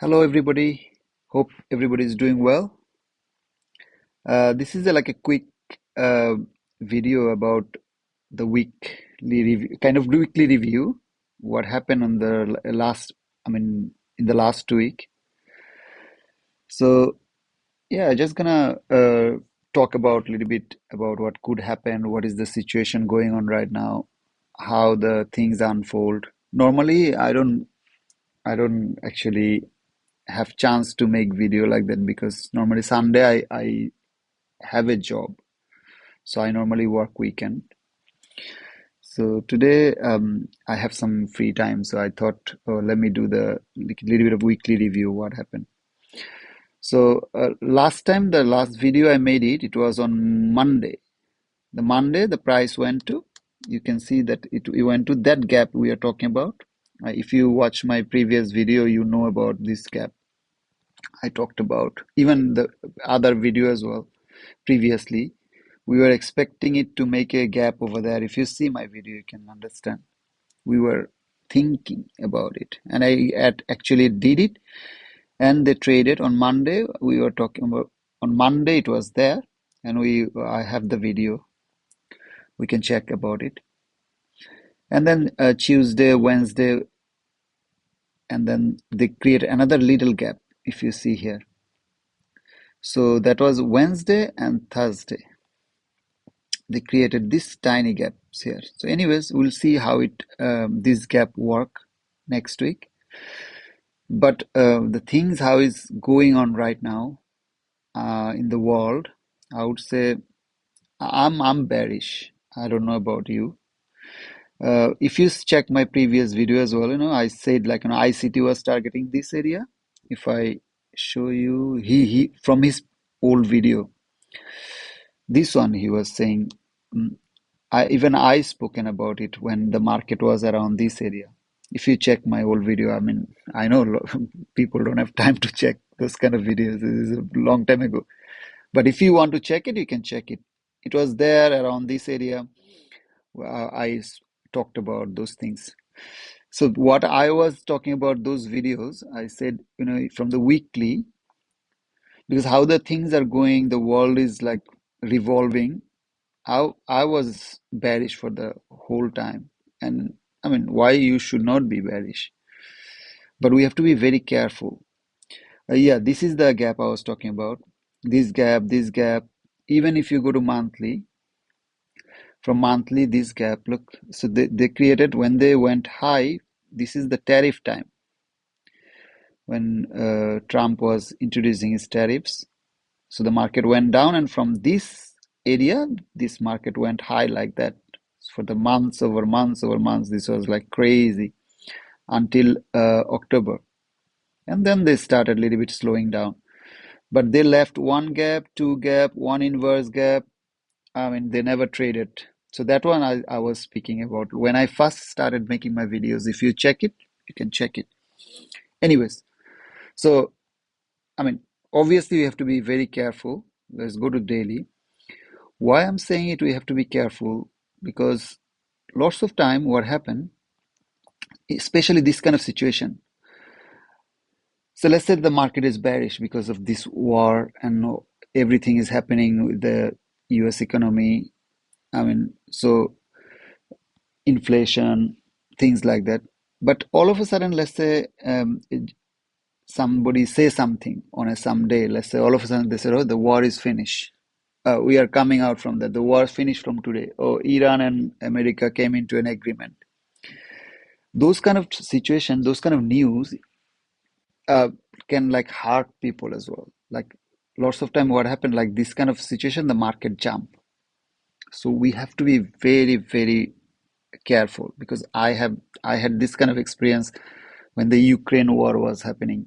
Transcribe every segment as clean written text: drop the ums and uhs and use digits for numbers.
Hello, everybody. Hope everybody is doing well. This is like a quick uh, video about the weekly review, kind of weekly review, what happened on the last, in the last week. So, yeah, just gonna talk about a little bit about what could happen, what is the situation going on right now, how the things unfold. Normally, I don't actually have chance to make video like that because normally Sunday I have a job, so I normally work weekend. So today I have some free time, so I thought, oh, let me do the little bit of weekly review what happened. So last time, the last video I made it was on Monday. The Monday the price went to, you can see that it went to that gap we are talking about. If you watch my previous video, you know about this gap I talked about, even the other video as well previously. We were expecting it to make a gap over there. If you see my video, you can understand. We were thinking about it, and actually did it, and they traded on Monday. We were talking about on Monday, it was there, and I have the video. We can check about it. And then Tuesday, Wednesday, and then they create another little gap, if you see here. So that was Wednesday and Thursday. They created this tiny gaps here. So anyways, we'll see how it this gap work next week. But the things how is going on right now in the world, I would say I'm bearish. I don't know about you. If you check my previous video as well, I said like ICT was targeting this area. If I show you, he from his old video, this one he was saying. mm, I spoken about it when the market was around this area. If you check my old video, I know people don't have time to check those kind of videos. This is a long time ago. But if you want to check it, you can check it. It was there around this area. Talked about those things. So what I was talking about those videos, I said, from the weekly, because how the things are going, the world is like revolving. I was bearish for the whole time. And why you should not be bearish? But we have to be very careful. Yeah, this is the gap I was talking about. This gap. Even if you go to monthly, from monthly, this gap, look. So they created when they went high. This is the tariff time when Trump was introducing his tariffs. So the market went down, and from this area, this market went high like that for the months over months over months. This was like crazy until October, and then they started a little bit slowing down. But they left one gap, two gap, one inverse gap. They never traded. So that one I was speaking about when I first started making my videos. If you check it, you can check it. Anyways, so I mean, obviously, we have to be very careful. Let's go to daily. Why I'm saying it, we have to be careful because lots of time what happen, especially this kind of situation. So let's say the market is bearish because of this war and everything is happening with the US economy. So inflation, things like that. But all of a sudden, let's say somebody say something on a someday. Let's say all of a sudden they say, "Oh, the war is finished. We are coming out from that. The war is finished from today. Oh, Iran and America came into an agreement." Those kind of situation, those kind of news uh, can like hurt people as well. Like lots of time what happened, like this kind of situation, the market jump. So we have to be very, very careful because I had this kind of experience when the Ukraine war was happening.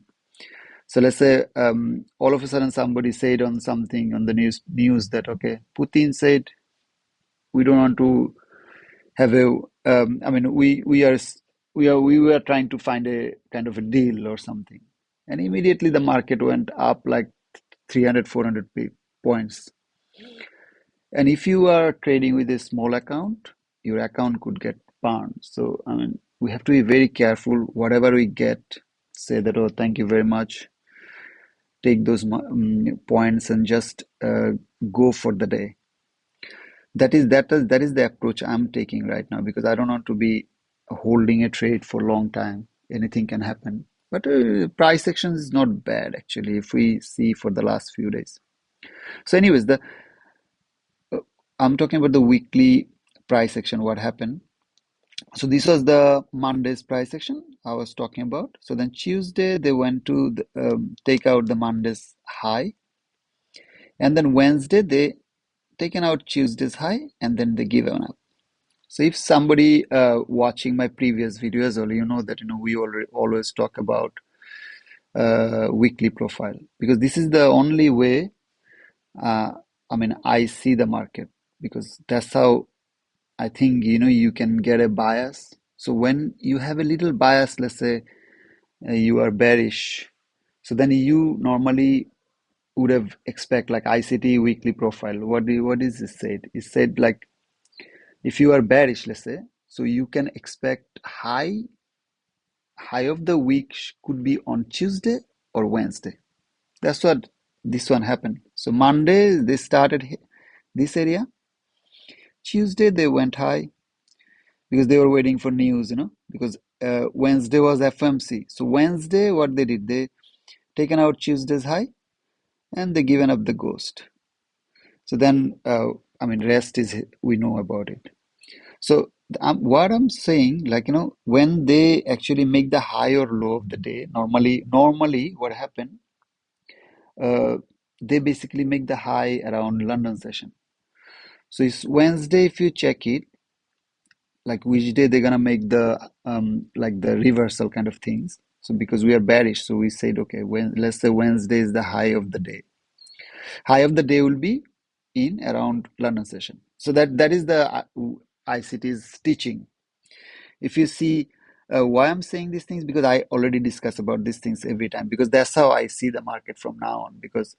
So let's say all of a sudden somebody said on something on the news that okay, Putin said we don't want to have a we were trying to find a kind of a deal or something, and immediately the market went up like 300 400 points. And if you are trading with a small account, your account could get burned. So we have to be very careful whatever we get. say that, oh, thank you very much, take those points and just go for the day. That is the approach I'm taking right now because I don't want to be holding a trade for a long time. Anything can happen. But price action is not bad actually if we see for the last few days. So, anyways, the I'm talking about the weekly price action. What happened? So this was the Monday's price action I was talking about. So then Tuesday they went to take out the Monday's high, and then Wednesday they taken out Tuesday's high, and then they given up. So if somebody watching my previous videos, or you know that we already always talk about weekly profile because this is the only way. Uh, I mean, I see the market because that's how I think you can get a bias. So when you have a little bias, let's say you are bearish, so then you normally would have expect like ICT weekly profile. What is it said? It said like if you are bearish, let's say, so you can expect high of the week could be on Tuesday or Wednesday. That's what this one happened. So Monday they started this area. Tuesday they went high because they were waiting for news, because Wednesday was FMC. So Wednesday, what they did, they taken out Tuesday's high and they given up the ghost. So then, I mean, rest is we know about it. So what I'm saying, like when they actually make the high or low of the day, normally what happened, uh, they basically make the high around London session. So it's Wednesday. If you check it, like which day they're gonna make the like the reversal kind of things. So because we are bearish, so we said okay, when let's say Wednesday is the high of the day. High of the day will be in around London session. So that is the ICT's teaching. If you see why I'm saying these things, because I already discuss about these things every time, because that's how I see the market from now on. Because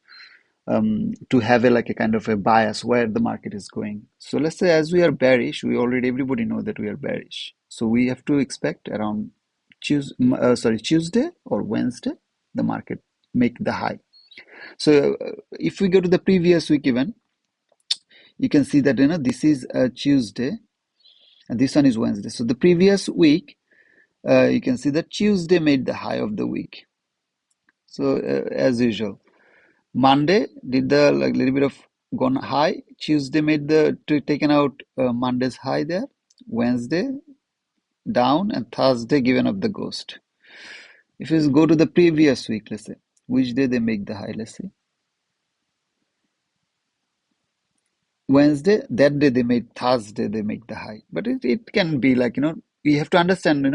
to have a like a kind of a bias where the market is going. So let's say as we are bearish, we already everybody know that we are bearish. So we have to expect around Tuesday or Wednesday, the market make the high. So if we go to the previous week even, you can see that this is Tuesday and this one is Wednesday. So the previous week, you can see that Tuesday made the high of the week. So as usual. Monday did the like little bit of gone high. Tuesday made the taken out Monday's high there. Wednesday down and Thursday given up the ghost. If you go to the previous week, let's say, which day they make the high, let's say. Wednesday, that day they made Thursday they make the high. But it can be like, we have to understand,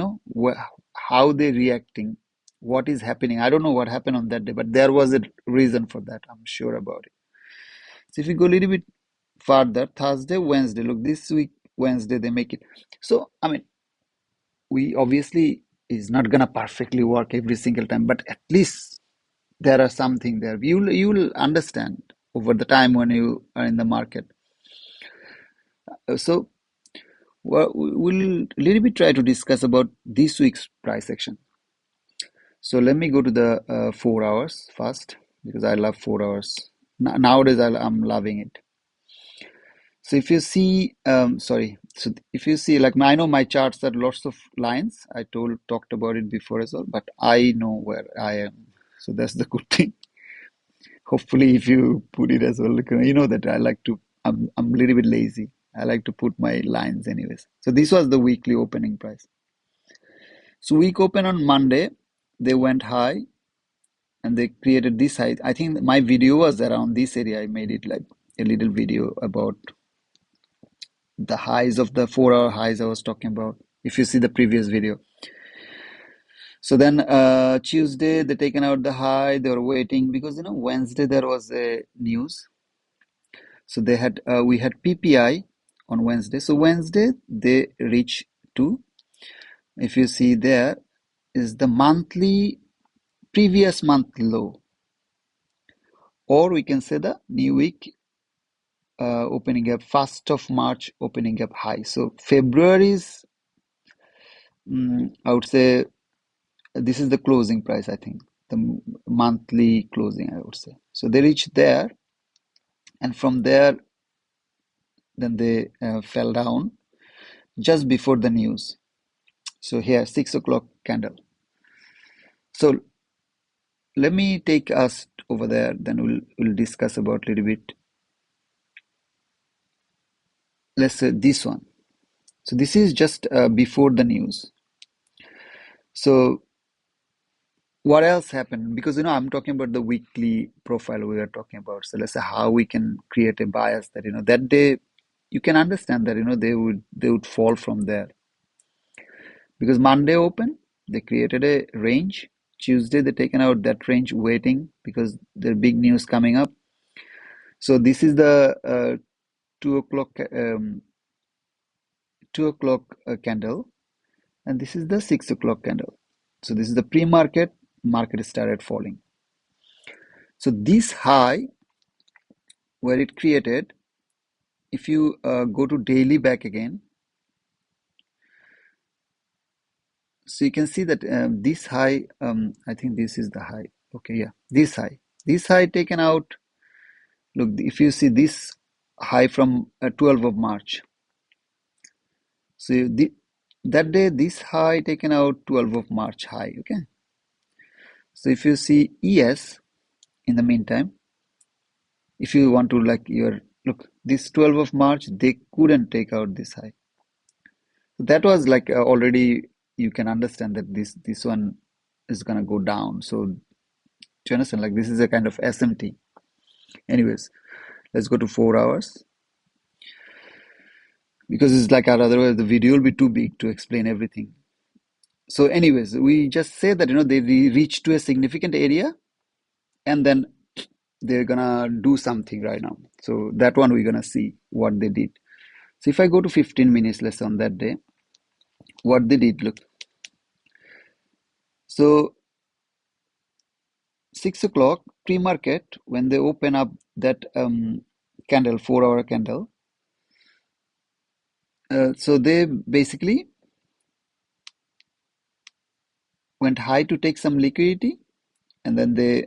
how they're reacting, what is happening. I don't know what happened on that day, but there was a reason for that. I'm sure about it. So if you go a little bit further, Thursday, Wednesday, look, this week, Wednesday, they make it. So, I mean, we obviously is not gonna perfectly work every single time, but at least there are something there. You'll understand over the time when you are in the market. So we'll a little bit try to discuss about this week's price action. So let me go to the 4 hours first because I love 4 hours. Nowadays I'm loving it. So if you see, sorry, so if you see, like I know my charts are lots of lines. I talked about it before as well, but I know where I am. So that's the good thing. Hopefully, if you put it as well, like, you know that I like to. I'm a little bit lazy. I like to put my lines anyways. So this was the weekly opening price. So week open on Monday, they went high and they created this high. I think my video was around this area. I made it like a little video about the highs of the 4 hour highs I was talking about. If you see the previous video. So then Tuesday they taken out the high. They were waiting because Wednesday there was a news. So they had we had PPI on Wednesday. So Wednesday they reach to, if you see there, is the monthly previous month low, or we can say the new week opening up 1st of March opening up high. So February's I would say this is the closing price, I think, the monthly closing, I would say. So they reached there, and from there, then they fell down just before the news. So here, 6 o'clock candle. So let me take us over there, then we'll discuss about a little bit. Let's say this one. So this is just before the news. So what else happened? Because I'm talking about the weekly profile we are talking about. So let's say how we can create a bias that that day you can understand that they would fall from there. Because Monday open, they created a range. Tuesday they taken out that range waiting because there are big news coming up. So this is the 2 o'clock 2 o'clock candle, and this is the 6 o'clock candle. So this is the pre-market. Market started falling. So this high where it created, if you go to daily back again, so you can see that this high, I think this is the high. Okay, yeah, this high taken out. Look, if you see this high from 12th of March, so that day this high taken out 12th of March high. Okay, so if you see ES in the meantime, if you want to like your look, this 12th of March they couldn't take out this high. That was like already you can understand that this one is gonna go down. So do you understand? Like this is a kind of SMT. Anyways, let's go to 4 hours because it's like otherwise the video will be too big to explain everything. So, anyways, we just say that they reach to a significant area and then they're gonna do something right now. So that one we're gonna see what they did. So if I go to 15 minutes less on that day, what they did, look. So 6 o'clock pre-market when they open up that candle, 4 hour candle. So they basically went high to take some liquidity, and then they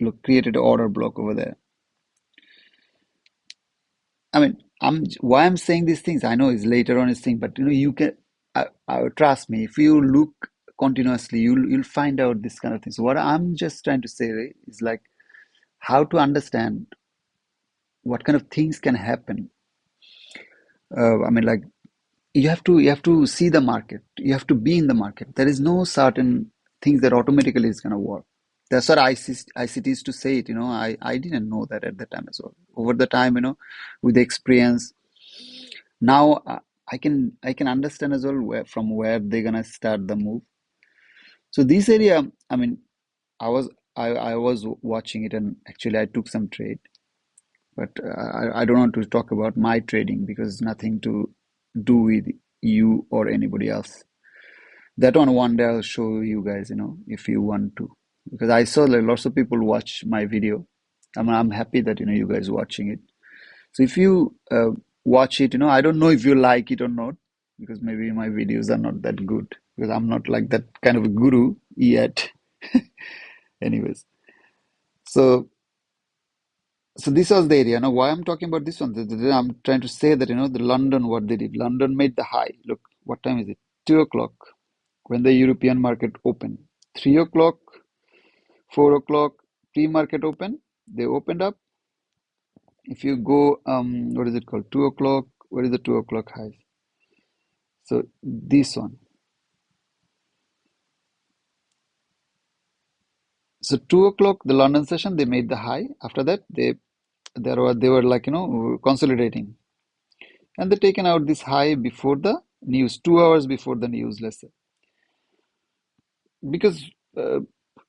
look created an order block over there. I mean, why I'm saying these things. I know it's later on is thing, but you can. Trust me. If you look continuously, you'll find out this kind of thing. So what I'm just trying to say is like how to understand what kind of things can happen. I mean, like you have to see the market. You have to be in the market. There is no certain things that automatically is gonna work. That's what ICT is to say it. I didn't know that at the time as well. Over the time, with the experience, now I can understand as well from where they're gonna start the move. So this area, I mean, I was watching it and actually I took some trade, but I don't want to talk about my trading because it's nothing to do with you or anybody else. That one day I'll show you guys, if you want to, because I saw like lots of people watch my video. I'm happy that you guys watching it. So if you watch it, I don't know if you like it or not, because maybe my videos are not that good, because I'm not like that kind of a guru yet. Anyways, so this was the area. Now, why I'm talking about this one? I'm trying to say that the London, what they did. London made the high. Look, what time is it? 2 o'clock when the European market opened. 3 o'clock, 4 o'clock pre-market open. They opened up. If you go, what is it called? 2 o'clock. What is the 2 o'clock high? So this one. So 2 o'clock, the London session, they made the high. After that, they were like consolidating, and they taken out this high before the news, 2 hours before the news, let's say, because uh,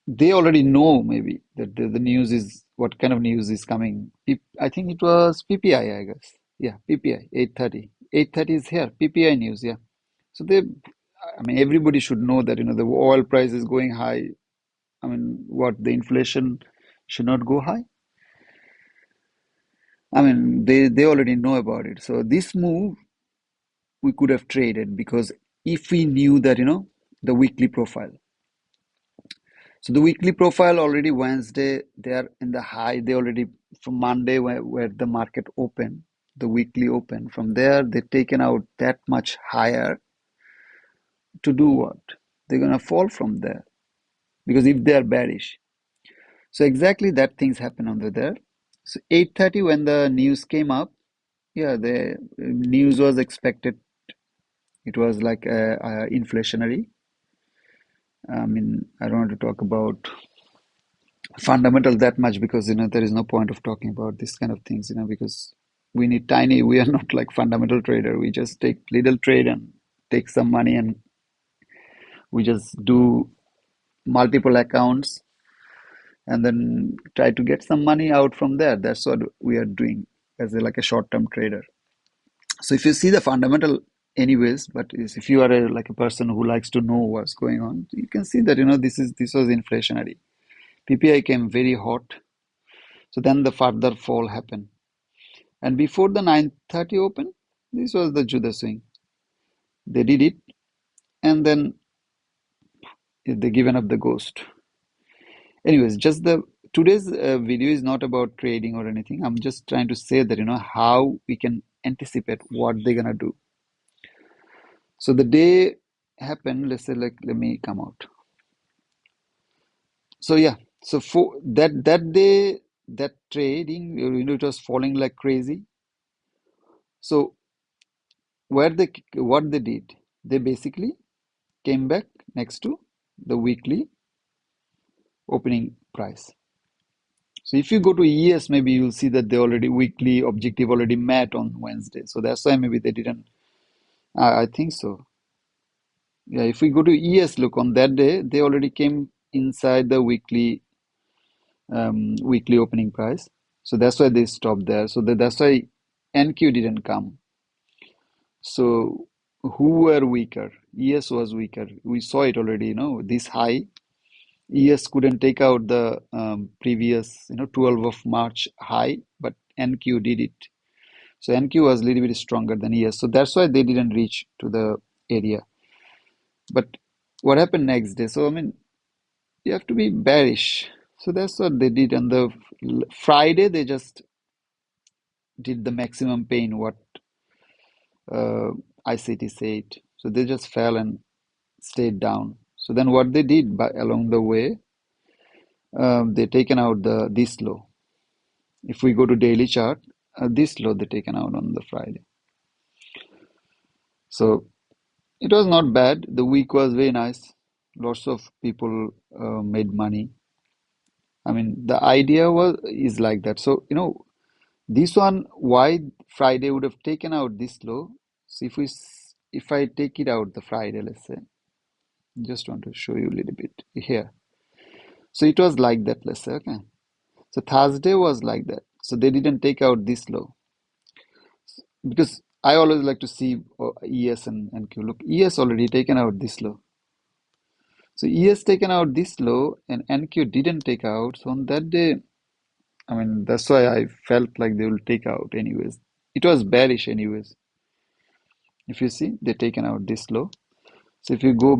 they already know maybe that the news is what kind of news is coming. I think it was PPI, I guess. Yeah, PPI 8:30. 8:30 is here. PPI news. Yeah. So I mean, everybody should know that the oil price is going high. I mean, what the inflation should not go high. I mean, they already know about it. So this move we could have traded because if we knew that, the weekly profile. So the weekly profile already Wednesday, they are in the high. They already from Monday where the market open, the weekly open. From there, they've taken out that much higher to do what? They're gonna fall from there because if they are bearish. So exactly that things happen under there. So 8:30 when the news came up, yeah, the news was expected. It was like inflationary. I mean, I don't want to talk about fundamental that much because there is no point of talking about this kind of things because we are not like fundamental trader. We just take little trade and take some money and we just do multiple accounts and then try to get some money out from there. That's what we are doing as like a short-term trader. So if you see the fundamental anyways, but if you are like a person who likes to know what's going on, you can see that this was inflationary. PPI came very hot. So then the further fall happened. And before the 9:30 open, this was the Judah swing. They did it, and then they given up the ghost. Anyways, just the today's video is not about trading or anything. I'm just trying to say that how we can anticipate what they're gonna do. So the day happened. Let's say like let me come out. So yeah, so for that day, that trading, it was falling like crazy. So what they did, they basically came back next to the weekly opening price. So if you go to ES, maybe you'll see that they already weekly objective already met on Wednesday. So that's why maybe they didn't. I think so. Yeah, if we go to ES, look on that day, they already came inside the weekly opening price. So that's why they stopped there. So that's why NQ didn't come. So who were weaker? ES was weaker. We saw it already, this high. ES couldn't take out the previous, 12 of March high, but NQ did it. So NQ was a little bit stronger than ES. So that's why they didn't reach to the area. But what happened next day? So, I mean, you have to be bearish. So that's what they did. On the Friday, they just did the maximum pain, what uh, ICT said. So they just fell and stayed down. So then what they did along the way, they taken out this low. If we go to daily chart, this low they taken out on the Friday. So it was not bad. The week was very nice. Lots of people made money. I mean, the idea is like that. So this one, why Friday would have taken out this low. So if I take it out the Friday, let's say, just want to show you a little bit here. So it was like that, let's say, okay. So Thursday was like that. So they didn't take out this low. Because I always like to see ES and Q. Look, ES already taken out this low. So ES taken out this low and NQ didn't take out. So on that day, I mean, that's why I felt like they will take out anyways. It was bearish anyways. If you see, they taken out this low. So if you go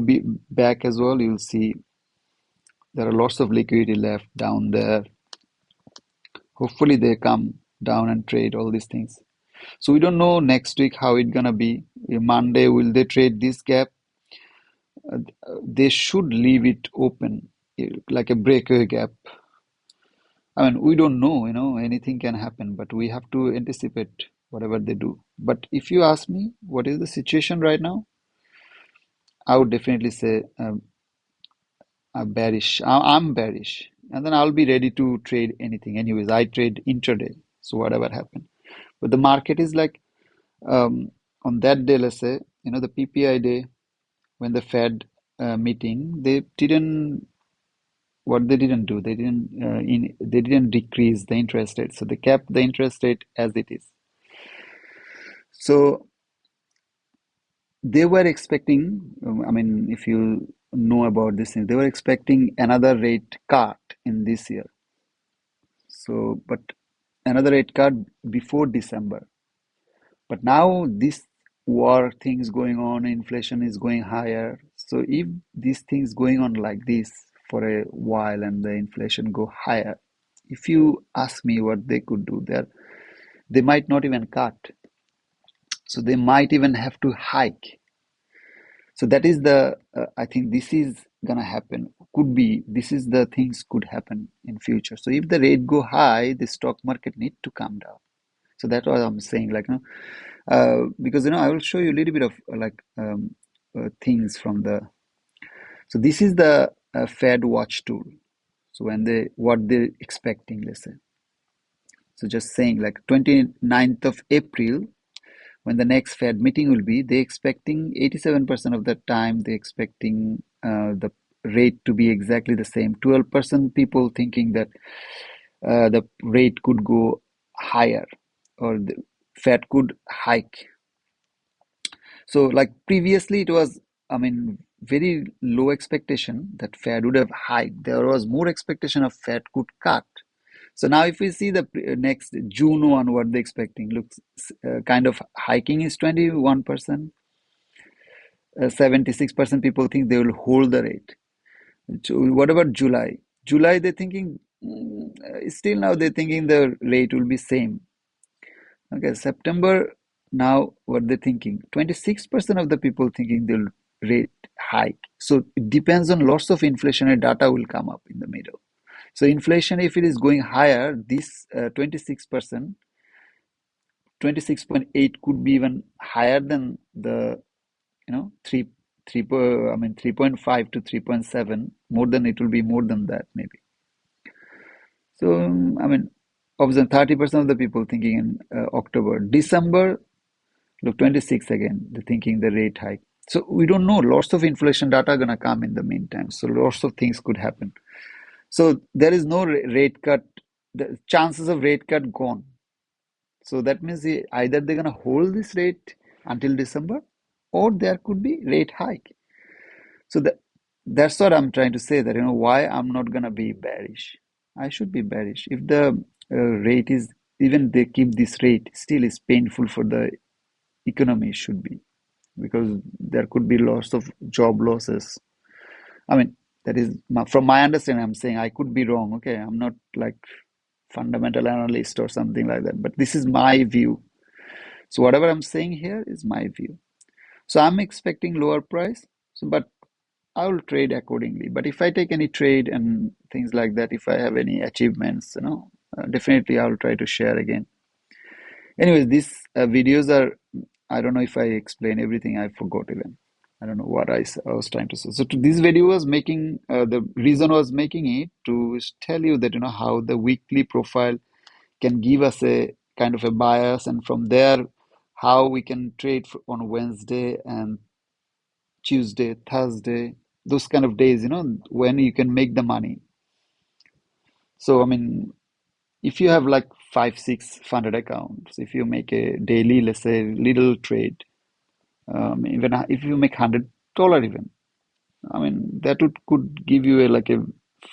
back as well, you'll see there are lots of liquidity left down there. Hopefully they come down and trade all these things. So we don't know next week how it's gonna be. Monday, will they trade this gap? They should leave it open, like a breakaway gap. I mean, we don't know, anything can happen, but we have to anticipate whatever they do. But if you ask me, what is the situation right now? I would definitely say I'm bearish. I'm bearish, and then I'll be ready to trade anything. Anyways, I trade intraday, so whatever happen. But the market is like on that day, let's say, the PPI day when the Fed meeting, they didn't. What they didn't do, they didn't decrease the interest rate, so they kept the interest rate as it is. So they were expecting, I mean, if you know about this thing, they were expecting another rate cut in this year. So, but another rate cut before December. But now this war things going on, inflation is going higher. So if these things going on like this for a while and the inflation go higher. If you ask me what they could do there, they might not even cut. So they might even have to hike. So that is I think this is gonna happen. Could be, this is the things could happen in future. So if the rate go high, the stock market need to come down. So that's what I'm saying, like, because, I will show you a little bit of things from the, so this is the Fed watch tool. So when what they're expecting, let's say. So just saying like 29th of April, when the next Fed meeting will be, they expecting 87% of the time, they expecting the rate to be exactly the same. 12% people thinking that the rate could go higher, or the Fed could hike. So like previously it was, I mean, very low expectation that Fed would have hiked. There was more expectation of Fed could cut. So now if we see the next June 1, what they're expecting, looks kind of hiking is 21%. 76% people think they will hold the rate. So what about July? July they're thinking, still now they're thinking the rate will be same. Okay, September, now what they're thinking, 26% of the people thinking they'll rate hike. So it depends on lots of inflationary data will come up in the middle. So inflation, if it is going higher, this 26%, 26.8 could be even higher than the, 3.5 to 3.7, more than, it will be more than that maybe. So, I mean, obviously 30% of the people thinking in October. December, look, 26 again, they're thinking the rate hike. So we don't know. Lots of inflation data are going to come in the meantime. So lots of things could happen. So there is no rate cut. The chances of rate cut gone. So that means either they're going to hold this rate until December, or there could be rate hike. So that's what I'm trying to say, that, why I'm not going to be bearish. I should be bearish. If the rate is, even they keep this rate, still is painful for the economy, should be, because there could be lots of job losses. I mean, that is from my understanding. I'm saying I could be wrong. Okay, I'm not like fundamental analyst or something like that, but this is my view. So whatever I'm saying here is my view. So I'm expecting lower price. So, but I will trade accordingly. But if I take any trade and things like that, if I have any achievements, definitely I will try to share again. Anyways, these videos are, I don't know if I explain everything, I forgot even. I don't know what I was trying to say. So this video was making, the reason I was making it to tell you that, how the weekly profile can give us a kind of a bias, and from there, how we can trade on Wednesday and Tuesday, Thursday, those kind of days, when you can make the money. So, I mean, if you have like five, six funded accounts, if you make a daily, let's say, little trade, even if you make $100 even, I mean, that could give you like a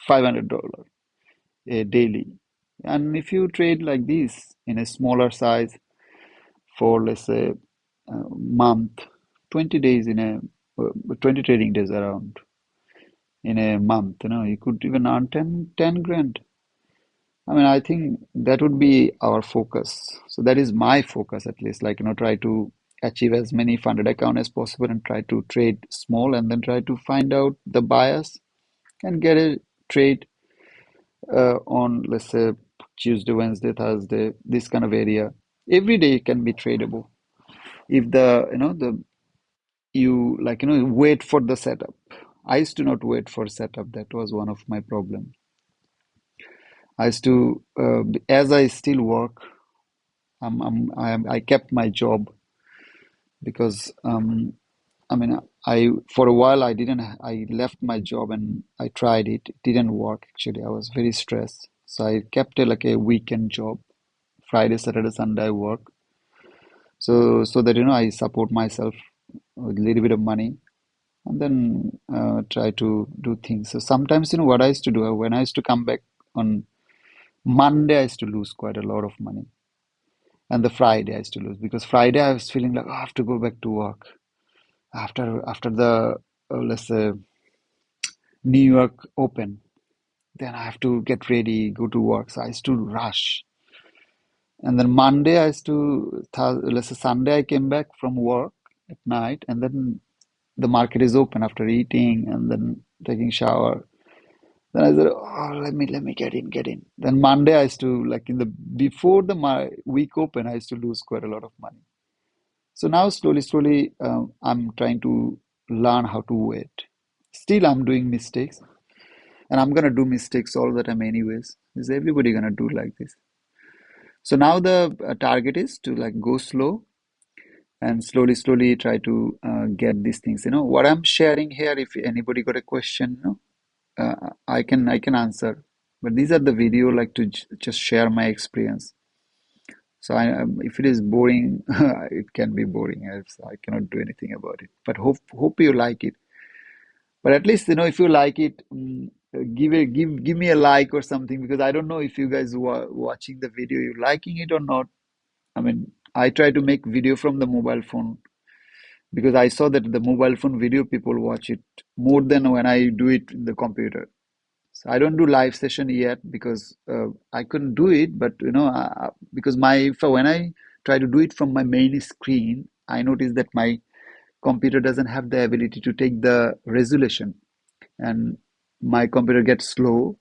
$500 a daily. And if you trade like this in a smaller size for, let's say, a month, 20 days in a, 20 trading days around in a month, you could even earn 10 grand. I mean, I think that would be our focus. So that is my focus, at least, like, try to achieve as many funded account as possible and try to trade small, and then try to find out the bias and get a trade on, let's say, Tuesday, Wednesday, Thursday, this kind of area. Every day can be tradable. If you like, wait for the setup. I used to not wait for setup. That was one of my problems. I used to, as I still work, I kept my job because, I mean, for a while I left my job and I tried it. It didn't work actually. I was very stressed. So I kept it like a weekend job. Friday, Saturday, Sunday I work. So that, I support myself with a little bit of money, and then try to do things. So sometimes, what I used to do, when I used to come back on Monday, I used to lose quite a lot of money. And the Friday I used to lose, because Friday I was feeling like, oh, I have to go back to work after the let's say New York open. Then I have to get ready, go to work. So I used to rush. And then Monday, let's say Sunday, I came back from work at night, and then the market is open after eating and then taking shower. Then I said, oh, let me get in. Then Monday, I used to like in the before the week open, I used to lose quite a lot of money. So now slowly, I'm trying to learn how to wait. Still, I'm doing mistakes, and I'm gonna do mistakes all the time anyways. Is everybody gonna do like this? So now the target is to like go slow and slowly try to get these things. What I'm sharing here. If anybody got a question, I can answer. But these are the video like to just share my experience. So if it is boring, it can be boring. I cannot do anything about it. But hope you like it. But at least if you like it, give me a like or something, because I don't know if you guys who are watching the video, you liking it or not. I mean, I try to make video from the mobile phone because I saw that the mobile phone video people watch it more than when I do it in the computer. So I don't do live session yet because I couldn't do it. But because when I try to do it from my main screen, I notice that my computer doesn't have the ability to take the resolution, and my computer gets slow,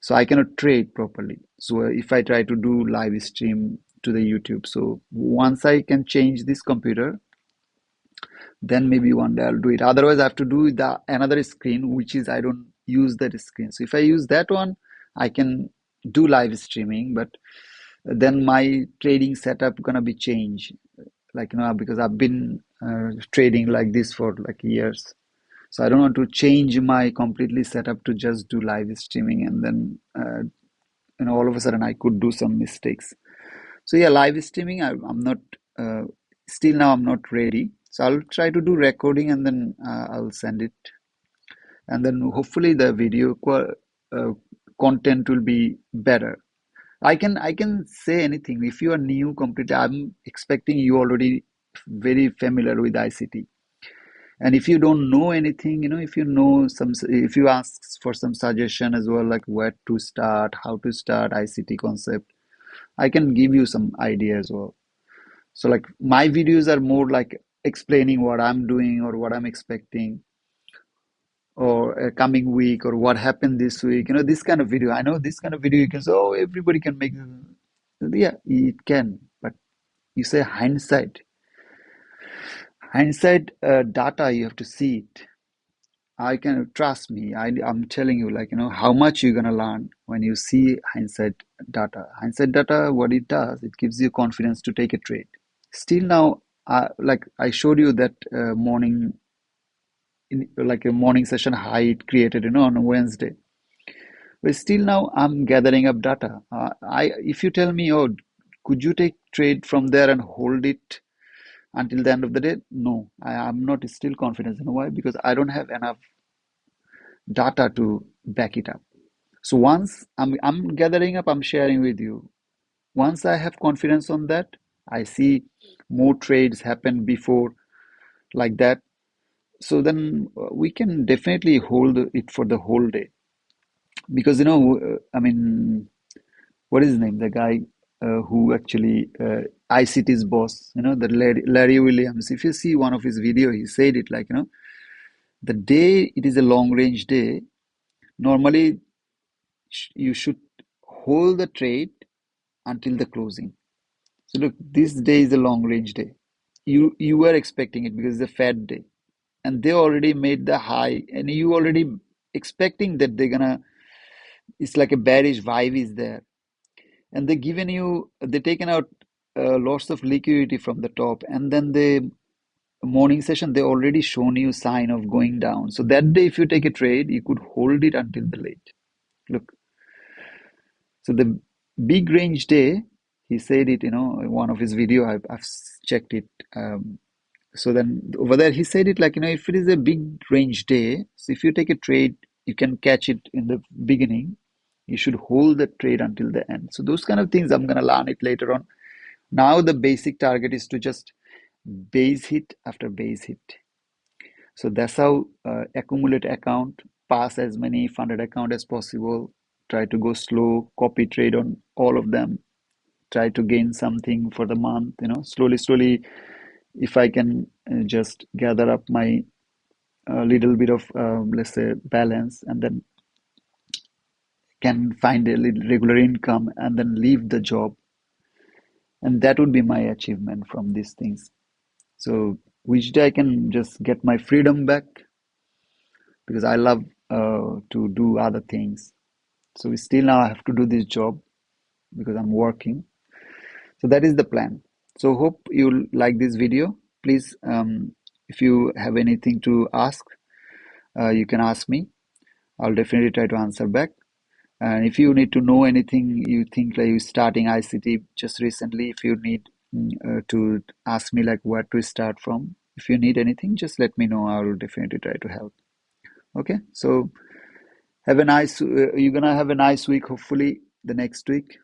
so I cannot trade properly. So if I try to do live stream to the YouTube, so once I can change this computer, then maybe one day I'll do it. Otherwise, I have to do the another screen, which is I don't use that screen. So if I use that one, I can do live streaming, but then my trading setup gonna be changed. Like because I've been trading like this for like years. So I don't want to change my completely setup to just do live streaming, and then all of a sudden I could do some mistakes. So yeah, live streaming, I'm not uh, still now I'm not ready. So I'll try to do recording, and then I'll send it, and then hopefully the uh, content will be better. I can say anything. If you are new completely, I'm expecting you already very familiar with ICT. And if you don't know anything, if you know if you ask for some suggestion as well, like where to start, how to start ICT concept, I can give you some idea as well. So like my videos are more like explaining what I'm doing or what I'm expecting, or a coming week, or what happened this week. This kind of video. I know this kind of video you can say, oh, everybody can make this. Yeah, it can, but you say hindsight data, you have to see it. I can trust me. I'm telling you, like, how much you're gonna learn when you see hindsight data. Hindsight data, what it does, it gives you confidence to take a trade. Still now, like I showed you that like a morning session high it created, on Wednesday. But still now, I'm gathering up data. If you tell me, oh, could you take trade from there and hold it until the end of the day? No, I'm not still confident. You know why? Because I don't have enough data to back it up. So once I'm gathering up, I'm sharing with you. Once I have confidence on that, I see more trades happen before like that. So then we can definitely hold it for the whole day. Because I mean, what is his name? The guy who actually ICT's boss, the Larry Williams. If you see one of his video, he said it like, the day it is a long range day, normally you should hold the trade until the closing. So look, this day is a long range day. You were expecting it because it's a Fed day, and they already made the high, and you already expecting that they're gonna. It's like a bearish vibe is there, and they taken out lots of liquidity from the top, and then the morning session they already shown you sign of going down. So that day, if you take a trade, you could hold it until the late. Look, so the big range day, he said it, in one of his video. I've checked it. So then over there, he said it like, if it is a big range day, so if you take a trade, you can catch it in the beginning. You should hold the trade until the end. So those kind of things, I'm gonna learn it later on. Now the basic target is to just base hit after base hit. So that's how accumulate account. pass as many funded account as possible, try to go slow, copy trade on all of them, try to gain something for the month, slowly, slowly, if I can just gather up my little bit of, let's say, balance, and then can find a little regular income and then leave the job. And that would be my achievement from these things. So which day I can just get my freedom back because I love to do other things. So still now I have to do this job because I'm working. So that is the plan. So hope you like this video. Please, if you have anything to ask, you can ask me. I'll definitely try to answer back. And if you need to know anything, you think like you're starting ICT just recently, if you need to ask me like where to start from, if you need anything, just let me know. I will definitely try to help. Okay, so have a nice, you're gonna have a nice week, hopefully the next week.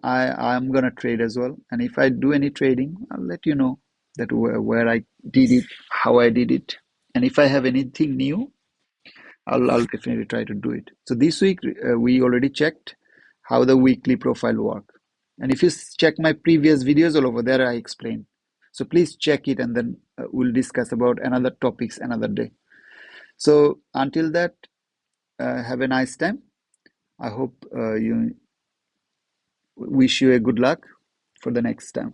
I'm gonna trade as well. And if I do any trading, I'll let you know that where I did it, how I did it. And if I have anything new, I'll definitely try to do it. So this week we already checked how the weekly profile work. And if you check my previous videos all over there, I explain. So please check it and then we'll discuss about another topics another day. So until that, have a nice time. I hope you wish you a good luck for the next time.